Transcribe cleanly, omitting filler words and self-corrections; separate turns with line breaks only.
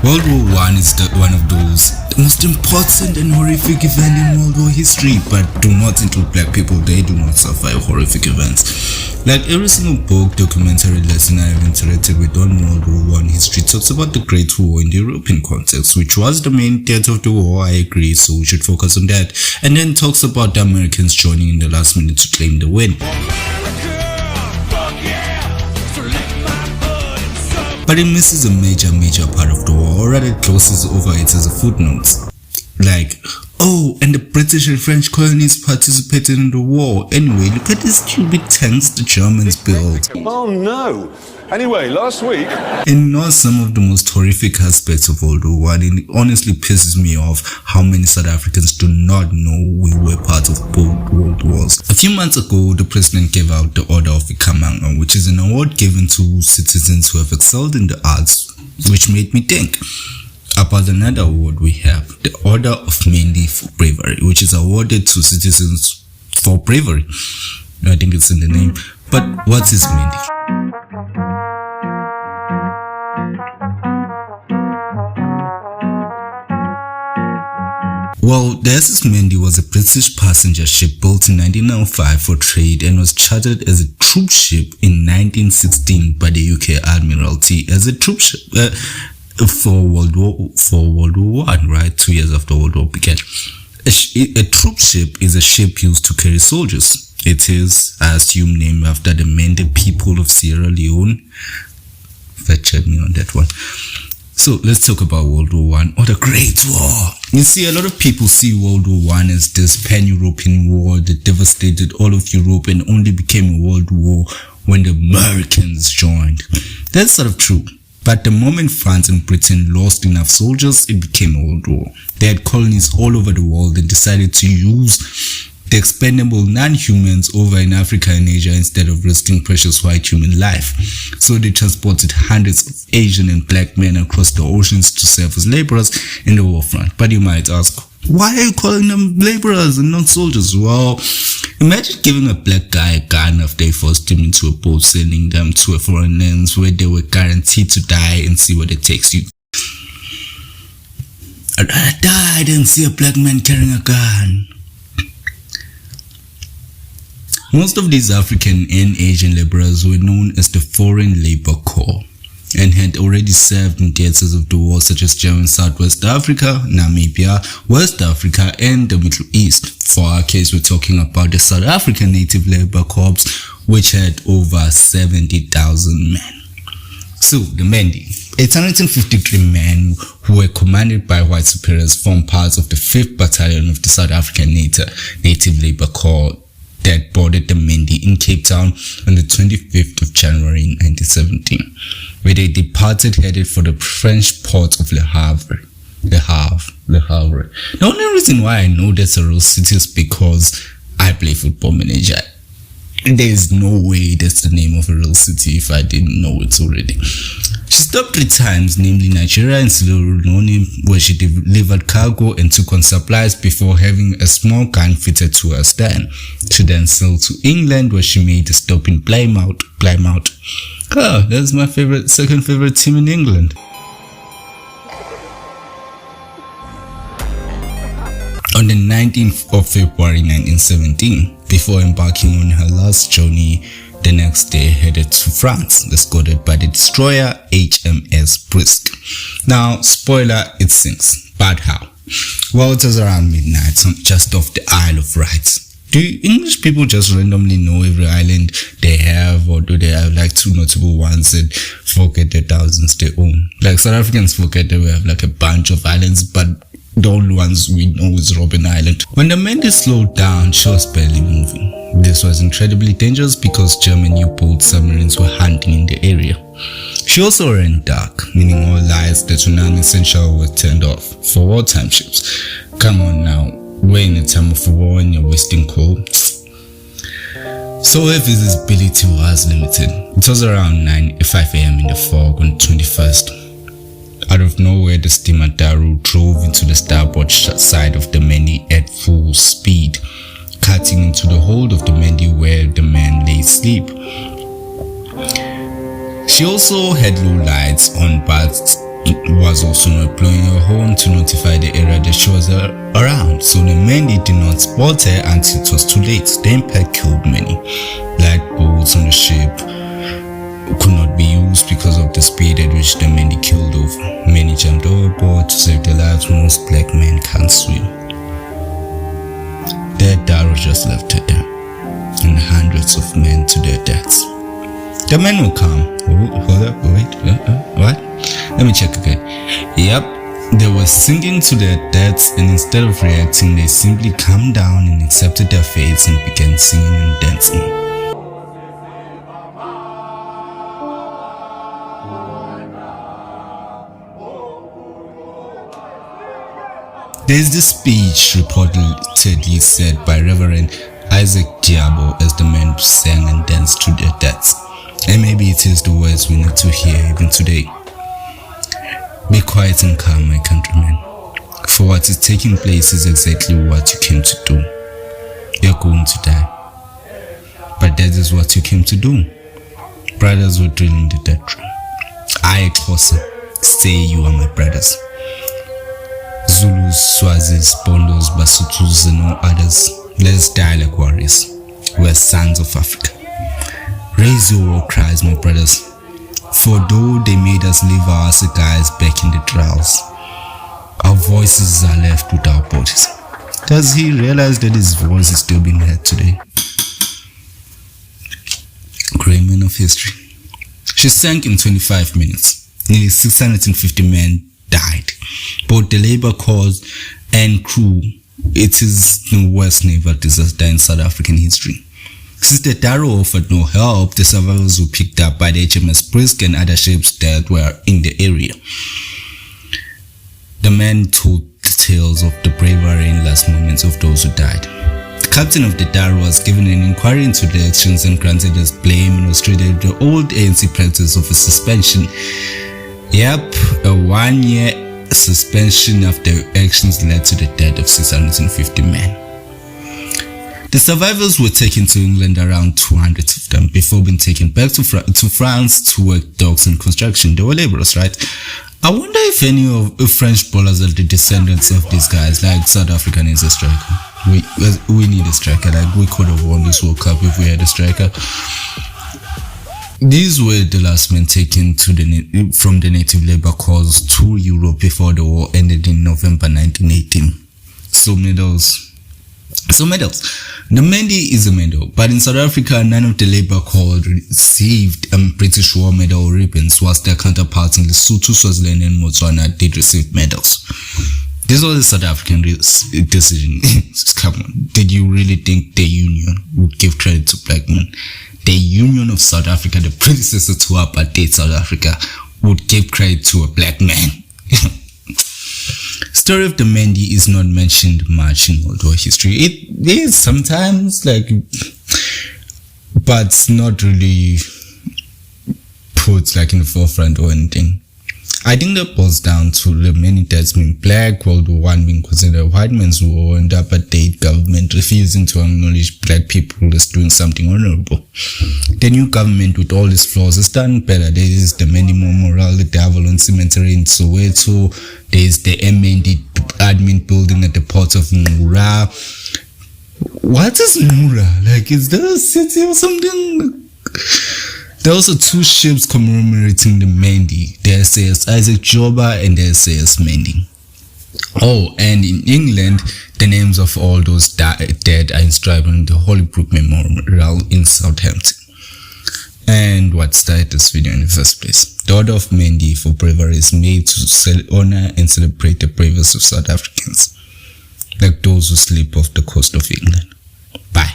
World War One is one of those the most important and horrific event in World War history, but do not include black people. They do not survive horrific events. Like every single book, documentary, lesson I have interacted with on World War One history talks about the Great War in the European context, which was the main theater of the war. I agree, so we should focus on that. And then talks about the Americans joining in the last minute to claim the win. But it misses a major part of the war, or rather it glosses over it as a footnote. Like, oh, and the British and French colonies participated in the war. Anyway, look at these cubic tanks the Germans built.
Oh no! Anyway, last week...
And not some of the most horrific aspects of World War I, and it honestly pisses me off how many South Africans do not know we were part of both World Wars. A few months ago, the president gave out the Order of Ikamanga, which is an award given to citizens who have excelled in the arts, which made me think about another award we have, the Order of Mendi for bravery, which is awarded to citizens for bravery. I think it's in the name. But what is Mendi? Well, the SS Mendi was a British passenger ship built in 1905 for trade and was chartered as a troop ship in 1916 by the UK Admiralty as a troop ship for World War I, right? 2 years after World War began. A troop ship is a ship used to carry soldiers. It is, I assume, named after the Mendi people of Sierra Leone. Fact-check me on that one. So let's talk about World War I, or the Great War. You see, a lot of people see World War I as this pan-European war that devastated all of Europe and only became a world war when the Americans joined. That's sort of true. But the moment France and Britain lost enough soldiers, it became a world war. They had colonies all over the world and decided to use the expendable non-humans over in Africa and Asia instead of risking precious white human life. So they transported hundreds of Asian and black men across the oceans to serve as laborers in the war front. But you might ask, why are you calling them laborers and not soldiers? Well, imagine giving a black guy a gun after they forced him into a boat, sending them to a foreign land where they were guaranteed to die and see what it takes you. I'd rather die than see a black man carrying a gun. Most of these African and Asian laborers were known as the Foreign Labor Corps and had already served in theaters of the war such as German Southwest Africa, Namibia, West Africa, and the Middle East. For our case, we're talking about the South African Native Labor Corps, which had over 70,000 men. So, the Mendi, 853 men who were commanded by white superiors, formed part of the 5th Battalion of the South African Native Labor Corps that boarded the Mendi in Cape Town on the 25th of January 1917, where they departed headed for the French port of Le Havre. Le Havre. The only reason why I know that's a real city is because I play Football Manager. There's no way that's the name of a real city if I didn't know it already. She stopped 3 times, namely Nigeria and Sierra Leone, where she delivered cargo and took on supplies before having a small gun fitted to her stern. She then sailed to England, where she made a stop in Plymouth. Oh, that's my second favorite team in England. On the 19th of February 1917, before embarking on her last journey, the next day headed to France, escorted by the destroyer HMS Brisk. Now, spoiler, it sinks. But how? Well, it was around midnight, just off the Isle of Wight. Do English people just randomly know every island they have, or do they have like 2 notable ones and forget the thousands they own? Like South Africans forget that we have like a bunch of islands, but the only ones we know is Robben Island. When the Mendi slowed down, she was barely moving. This was incredibly dangerous because German U-boat submarines were hunting in the area. She also ran dark, meaning all lights that were non-essential were turned off for wartime ships. Come on now, we're in a time of war and you're wasting coal. So her visibility was limited. It was around 5 a.m. in the fog on the 21st. Out of nowhere, the steamer Daru drove into the starboard side of the Mendi at full speed, cutting into the hold of the Mendi where the man lay asleep. She also had low lights on, but was also not blowing her horn to notify the area that she was around, so the Mendi did not spot her until it was too late. The impact killed many. Black boats on the ship could not be used because of the speed at which the Mendi killed off. Many jumped overboard to save their lives. Most black men can't swim. Their Darrow just left her there, and hundreds of men to their deaths. The men will come. Hold up, wait, what? Let me check again. Yep, they were sinking to their deaths, and instead of reacting, they simply calmed down and accepted their fates and began singing and dancing. There's this speech reportedly said by Reverend Isaac Diabo as the men sang and danced to their deaths. And maybe it is the words we need to hear even today. Be quiet and calm, my countrymen, for what is taking place is exactly what you came to do. You're going to die, but that is what you came to do. Brothers were drilling the death room. I, Xhosa, say you are my brothers. Zulus, Swazis, Bondos, Basutus, and all others, let's die like warriors. We're sons of Africa. Raise your war cries, my brothers, for though they made us leave our cigars back in the trials, our voices are left with our bodies. Does he realize that his voice is still being heard today? Great man of history. She sank in 25 minutes. Nearly 650 men died. Both the labor corps and crew. It is the worst naval disaster in South African history. Since the Darrow offered no help, the survivors were picked up by the HMS Brisk and other ships that were in the area. The men told the tales of the bravery and last moments of those who died. The captain of the Darrow was given an inquiry into the actions and granted his blame and was treated with the old ANC practice of a suspension. Yep, a 1-year suspension after actions led to the death of 650 men. The survivors were taken to England, around 200 of them, before being taken back to France to work docks and construction. They were laborers, right? I wonder if any of the French bowlers are the descendants of these guys, like South Africa needs a striker. We need a striker. Like, we could have won this World Cup if we had a striker. These were the last men taken from the native labor corps to Europe before the war ended in November 1918. So medals. The Mendi is a medal, but in South Africa, none of the labor corps received British War Medal ribbons, whilst their counterparts in Lesotho, Swaziland, and Botswana did receive medals. This was a South African decision. Come on, did you really think the Union would give credit to black men? The Union of South Africa, the predecessor to apartheid South Africa, would give credit to a black man. Story of the Mendi is not mentioned much in World War history. It is sometimes, but not really put in the forefront or anything. I think that boils down to the many deaths being black, World War I being considered a white man's war, and the apartheid government refusing to acknowledge black people as doing something honorable. The new government, with all its flaws, has done better. There is the Mendi Memorial, the Avalon Cemetery in Soweto. There is the Mendi admin building at the port of Ngura. What is Ngura? Is there a city or something? There are also 2 ships commemorating the Mendi, the SS Isaac Joba and the SS Mendi. Oh, and in England, the names of all those dead are inscribed on the Holybrook Memorial in Southampton. And what started this video in the first place? The Order of Mendi for Bravery is made to honor and celebrate the bravest of South Africans, like those who sleep off the coast of England. Bye.